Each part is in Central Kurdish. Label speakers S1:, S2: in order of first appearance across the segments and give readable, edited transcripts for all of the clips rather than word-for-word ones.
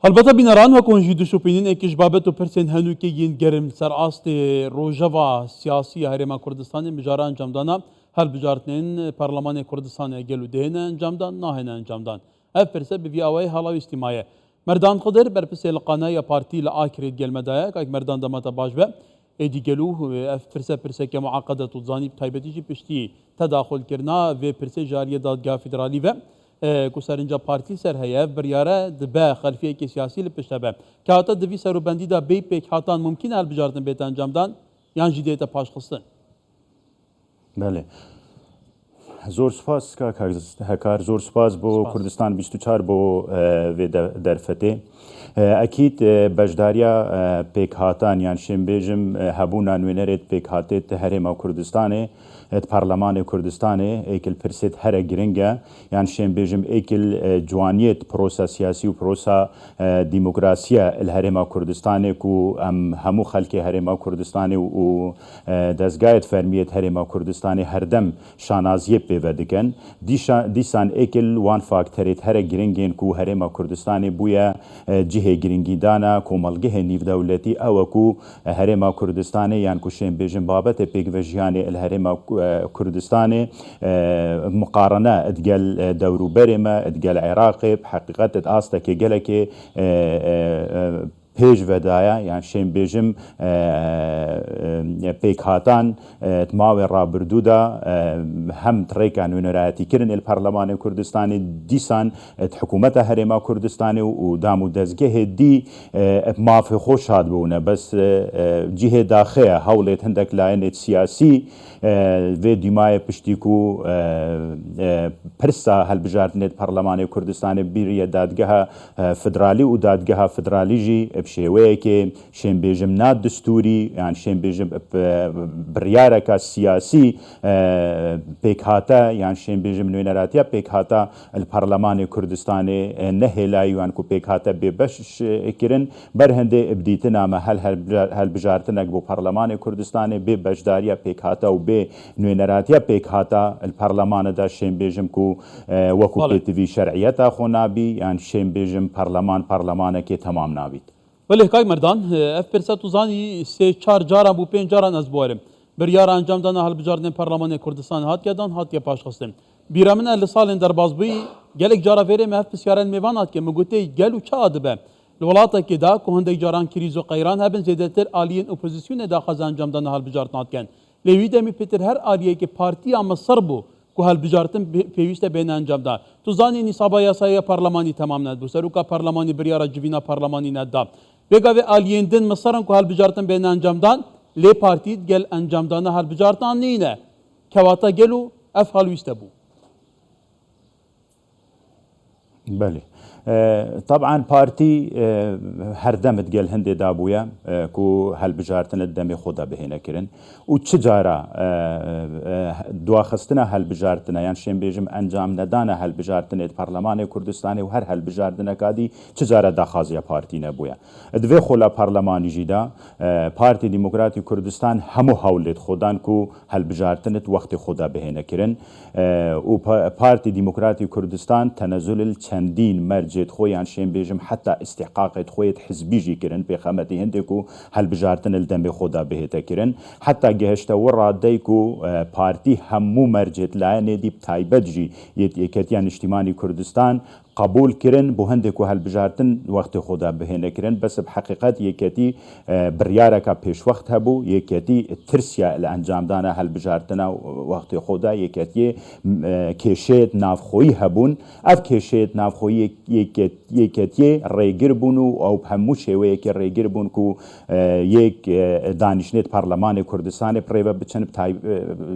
S1: البته بینران و کنجی شوپینین اکیش بابت و پرسین هنو که ین گرم سر آست روجوا سیاسی هرما کردستان بجارا انجام دانا هر بجارتنین پارلمان کردستان گلو دهن انجام دان نهن انجام دان اف پرسه بوی اوی حالا اجتماعی مردان خضر بر پرسه لقانه یا پارتی لآکرید گل مدایا که مردان دمات باش به ادی گلو اف پرسه که معقده توزانی تایبتی جی پشتی تداخل کرنا و پرسه جاریه دادگاه فدرالی و گسرنجا پارتی سر هیه بریاره دبه خلفیه که سیاسی لپشتبه که حتی دوی سروبندی دا بی پیک حتی ممکن هل بجاردن بیت انجام دان یان جدیت پاش خستن.
S2: بله. زور سپاس که هکار زور سپاس بو کردستان 24 بو و درفته اكيد بجداريا بيك هاتان يعني شين بيجم هبونا نوينرت بيك هاتت هرما كردستاني برلمان كردستاني ايكل برسيت هرا جرينجا يعني شين بيجم ايكل جوانيت بروسا سياسي وبروسا ديمقراسيا الهرما كردستاني كو ام همو خلقي هرما كردستاني و دزگايت فرميت هرما كردستاني هردم شانازيه بيودكن ديسان ايكل وان فاكتريت هرا جرينجين كو هرما كردستاني بويا جهه گرنگی دانا کوملگه نیو دولتی او کو هرما کردستان یان کو شین بیژن بابت پیگوژیان الهرما کردستان مقارنه ادگل دورو برما ادگل عراق بحقیقت استا که گلک پیش ودایا یعنی شین بیجم پیک هاتان تماوی رابردودا هم تریکان ونراتی کرن الپارلمان کردستانی دیسان حکومت هرما کردستانی و دامو دزگه دی مافی خوش هاد بونه بس جهه داخله حولت هندک لاینت سیاسی و دیمای پشتیکو پرسا هل بجارتنت پارلمان کردستانی بیری دادگاه فدرالی و دادگاه فدرالی جی بشويه كي شين بيجم ناد دستوري يعني شين بيجم بريارك السياسي بيك هاتا يعني شين بيجم نوينراتيا بيك هاتا البرلمان الكردستاني نهلا يعني كو بيك هاتا ببش كيرن برهنده ابديتنا ما هل بجارتنا بو برلمان الكردستاني ببشداريا بيك هاتا وب نوينراتيا بيك هاتا البرلمان دا شين بيجم كو وكو بيتفي شرعيتا خو نابي يعني شين بيجم برلمان كي تمام نابيت
S1: ولی کای مردان اف پرسه توزانی سه چهار جارا بو پنج جارا نزبوارم بریار انجام دانا هل بجاردن پارلمان کردستان هات یادان هات یا پاش خستم بیرامن ال سالن در بازبی گلک جارا وره مف بسیارن میوانات که مگوته گلو چه ادبه الولاتا که دا که هنده جاران کریز و قیران هبن زیدتر آلیین اپوزیسیون دا خز انجام دانا هل بجاردن هات کن لیوی دمی پیتر هر آلیه که پارتی اما سر بو که هل بجارتن پیوسته بین انجام دا توزانی نصابا یاسای پارلمانی تمام ند بو سروکا پارلمانی بریارا جوینا پارلمانی ند بگاوی آلیندن مصرن که هل بجارتن بین انجام دان لی پارتید گل انجام دانه هل بجارتن نینه کواتا گلو اف هلویسته بو
S2: بله طبعا بارتي هردم تقال هندي دابويا كو هالبجارتنا الدمي خدا بهنا كرن وتشجارة دواخستنا هالبجارتنا يعني شين بيجم انجام ندانا هالبجارتنا البرلمان الكردستاني وهر هالبجارتنا كادي تشجارة داخازيا بارتي نبويا دوي خولا برلمان جيدا بارتي ديمقراطي كردستان همو هولت خدان كو هالبجارتنا وقت خدا بهنا كرن و بارتي ديمقراطي كردستان تنزل الچندين مرج خوي عن شين بيجم حتى استحقاق خويت حزبي جي كرن بخمتي هندكو هل بجارتن الدم خدا بهتا كرن حتى جهشتا ورا ديكو بارتي همو مرجت لاينه دي بتايبت جي يكتيان اجتماعي كردستان قبول كرن بو هندكو هل بجارتن وقت خدا بهنا كرن بس بحقيقت يكتي برياركا پیش وقت هبو يكتي ترسيا الانجام دانا هل بجارتنا وقت خدا يكتي كيشيت نافخوي هبون اف كيشيت نافخوي يكتي ريگر بونو او همو شويه كي ريگر بون كو يك دانشنت برلمان كردستان بريبا بچن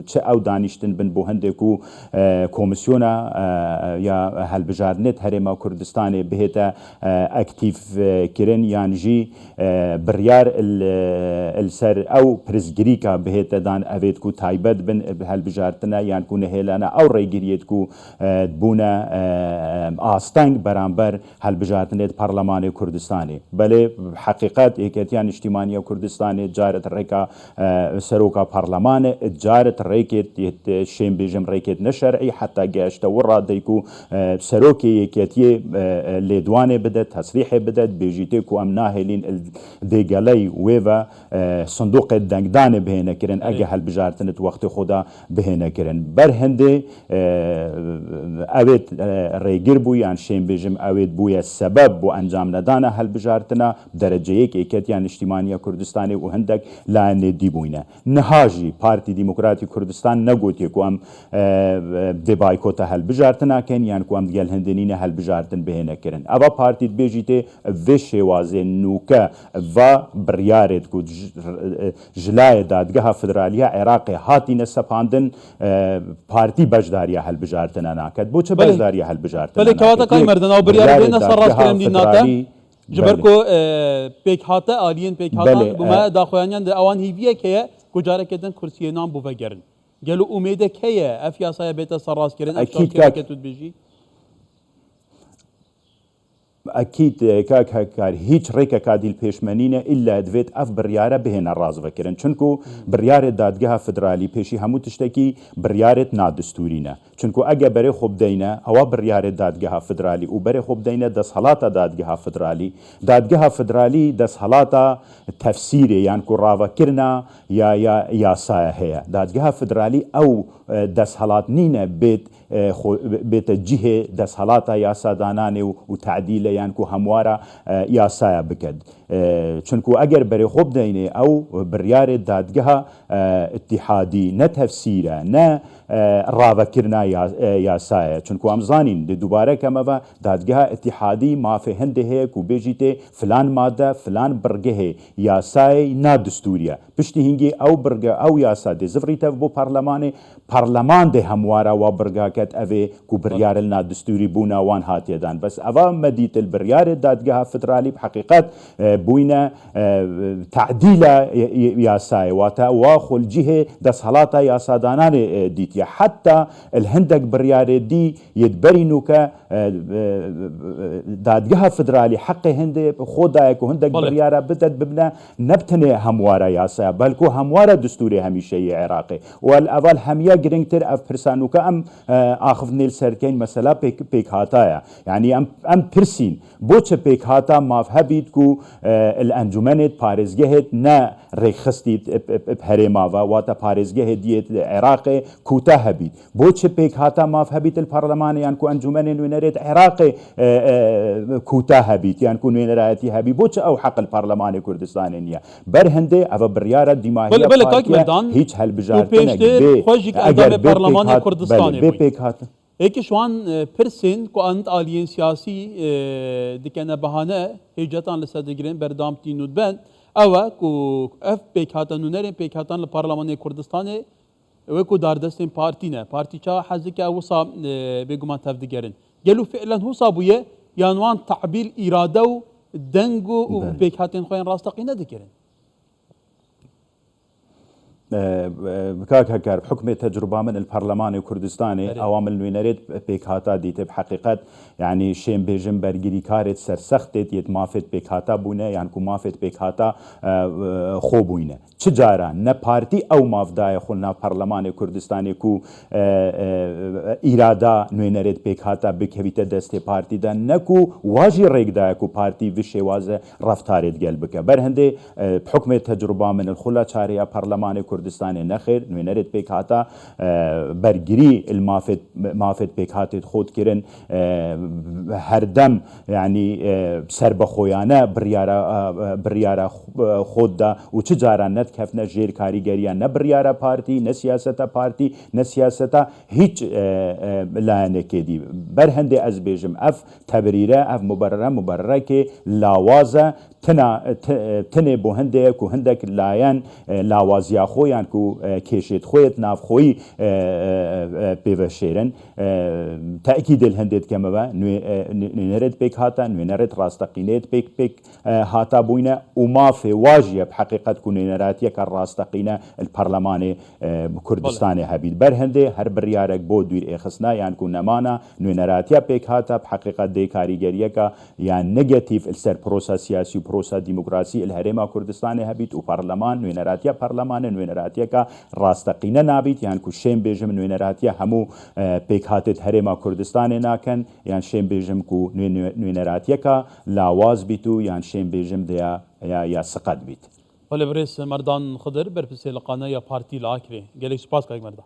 S2: چه او دانشتن بن بو هندكو كوميسيونا يا هل بجارنت هرما كردستاني بهتا اكتيف كرن يعني جي بريار السر او برزجريكا بهتا دان افيت كو تايبد بن هالبجارتنا يعني كو نهيلانا او ريجريت كو بونا آستنگ برانبر هالبجارتنا برلمان كردستاني بله حقيقات ايكتيان اجتماعية كردستاني جارت ريكا سروكا برلمان جارت ريكت شين بيجم ريكت نشرعي حتى جاشتا ورا ديكو سروكي یەکێتیێ لێدوانێ بدەت تەسریحێ بدەت بێژیتێ و ئەم ناهێلین دێگەلەی وێڤە سندوقێت دەنگدانێ بهێنەکردن ئەگە هەلبژارتنت وەختی خۆدا بهێنەکردن بەر هەندێ ئەوێت ڕێگر بوو یان شێنبێژم ئەوێت بووە سەبەب بۆ ئەنجام نەدانە هەلبژارتنە دەرەجەیەک ئێکەتیان نیشتیمانیە کوردستانی و هەندێک لایەنێ دیبووینە نەهاژی پارتی دیموکراتی کوردستان نەگوتێک و ئەم دێبایکۆتە هەلبژارتناکەن یان کوام دیگەل هەندێنینە هەلبژارتن بهێنەکردن ئەوە پارتیت بێژیتێ vê şêwazê nûke va biryarêt ku jilayê dadgeha federaliya Iraqê hatîne sepandin partî bejdariya helbijartina naket bû çi bejdariya helbijartina
S1: belê kewata kay merdin ew biryarê bêne ser rastkirin dînate ji ber ku pêkhate aliyên pêkhatan bu me daxuyaniyan de ewan hîviyek heye ku carekê din kursiyê nan bû vegerin gelo umêdek heye ev yasaya bête ser rastkirin ev şarkêreke tu dibêjî
S2: ئەکیید کاک هەکار هیچ ڕێکێکا دیل پێشمەنینە ئللا دەوێت ئەف بڕیارە بهێنە ڕازڤەکردن چونکو بڕیارێت دادگەها فدرالی پێشی هەموو تشتێکی بڕیارێت نادستورینە چونکو ئەگە بەرێ خۆ بدەینە ئەوە بڕیارێت دادگەها فدرالی و بەرێ خۆ بدەینە دەستهەڵاتە دادگەها فدرالی دەستهەڵاتە تەفسیرێ یان کو ڕاوەکردە یا یاسایە هەیە دادگەها فدرالی ئەو دەستهەڵات نینە بێتە جیهێ دەستهەڵاتە یاسادانانێ و تعدیلە یان کو هەموارە یاسایە بکەد چونکو ئەگەر بەرێ خۆ بدەینێ ئەو بڕیارێت دادگەها اتحادی نە تەفسیرە نە ڕاوەکردنا یاسایە چونکو ئەمزانین دووبارەکەمەوە دادگەها اتحادی مافێ هەندێ هەیە و بێژیتێ فلان مادە فلان بڕگە هەیە یاسای نادستوریە پشتی هینگی ئەو بڕگە ئەو یاسا دێ زڤریتە بۆ پەرلەمان دێ هەموارە وا بڕگاکەت ئەوێ و بڕیارە نادستوری بوونا وان هاتیێدان بەس ئەوە مەدیت بڕیارێت دادگەها فدرالی بحقیقت بووینە تعدیلە یاسایە واتە وا خۆلجیهێ دەستهەڵاتە یاسادانانێ دیتە حتا هەندێک بڕیارێ دی یەکبەرینوکە دادگەها فدرالی حەقی هەندێ خۆدایەک و هەندێک بڕیارە بدەت ببنە نەبتنێ هەموارە یاسایە بەلکو هەموارە دستوری هەمیشەیی عێراقی وەل ئەڤەل هەمیە گرنگتر ئەف پرسانوکە ئەم ئاخفتنێل سەرکەین مەسەلا پێک هاتایە یعنی ئەم پرسین بۆچە پێک هاتا ماف هەبیت و ئەنجومەنێت پارێزگەهێت نە ڕێکخستیت هەرێماوە واتە پارێزگەهێت دیێت عێراقێ کوتە هەبیت بۆچە پێک هاتا ماف هەبیت پەرلەمانە یان کو ئەنجومەنێ نوێنەرێت عێراقێ کوتە هەبیت یان کو نوێنەرایەتی هەبی بۆچە ئەو حەقل پەرلەمانی کوردستانی نییە بەر هەندێ ئەوە بڕیارە دیماهی هیچ هەلبژارتنێک بێ پێک هاتن
S1: Eki şu an pirsin ku ant aliyên siyasî dikene behane hêcetan li ser digirin berdam tîn û ben ew ku ev pêkhata nûnerên pêkhatan li Parlemanê Kurdistanê wê ku dardestên partî ne partîça hezike wisa bêguman tev digerin gelo fi'len wisa bûye yan wan te'bîl îrade û deng û pêkhatên xwe yên rastaqî nedikirin
S2: کاک هەکار بحکمێ تەجروبا من الپەرلەمانی کوردستانی ئەوامل نوێنەرێت پێکهاتا دیتە بحقیقت یعنی شێنبێژم بەرگری کارێت سەرسەختێت یەت مافێت پێکهاتا بوونە یان کو مافێت پێکهاتا خۆ بووینە چ جاران نە پارتی ئەو مافدایە خۆ ناو پەرلەمانی کوردستانی و ئیرادا نوێنەرێت پێکهاتا بکەویتە دەستێ پارتیدا نەکو واژی ڕێکدایە و پارتی وی شێوازە ڕەفتارێت گەل بکە بەر هەندێ بحکمێت تەجروبا من الخولا چارەیە پەرلەمانی کوردستانی نەخێر نوێنەرێت پێکهاتا بەرگری مافێت پێکهاتێت خۆتکردن هەردەم ینی سەر بە خۆیانە بڕیارە خۆتدا و چ جاران نەتکەفنە ژێر کاریگەریان نە بڕیارە پارتی نە سیاسەتە پارتی نە سیاسەتە هیچ لایەنێکێ دی بەر هەندێ ئەس بێژم ئەف تەبریرە ئەف مبەرەرەکێ لاوازە تنێ بۆ هەندێک و هەندێک لایەن لاوازیا خۆیان و کێشێت خۆیت نافخۆی پێوەشێرن تاکیدل هەندێت کەمەوە نوێنەرێت پێک هاتە نوێنەرێت ڕاستەقینێت پێک هاتا بووینە و مافێ واژیە بحقیقت و نوێنەراتیەکە ڕاستەقینە پەرلەمانی کوردستانی هەبیت بەر هەندێ هەر بڕیارێک بۆ دوور ئێخستنا یان و نەمانە نوێنەراتیە پێک هاتە بحقیقت دێ کاریگەریەکە یان نەگەتیڤ سەر پرۆسە سیاسی و پرۆسە دیموکراسی هەرێما کوردستانی هەبیت و پەرلەمان نوێنەراتیە پەرلەمانە نوێنە نوێنەراتیەکە ڕاستەقینە نابیت یان کو شێم بێژم نوێنەراتیە هەموو پێک هاتێت هەرێما کوردستانê nakin یان شێم بێژم ku نوێنەراتیەکە لاواز بیت و یان شێم بێژم یا سقەت بیت.
S1: ولی برێس مەردان خدر بەرپرسێ لە قانەیە پارتی لە ئاکرێ gelek spas kayk merda.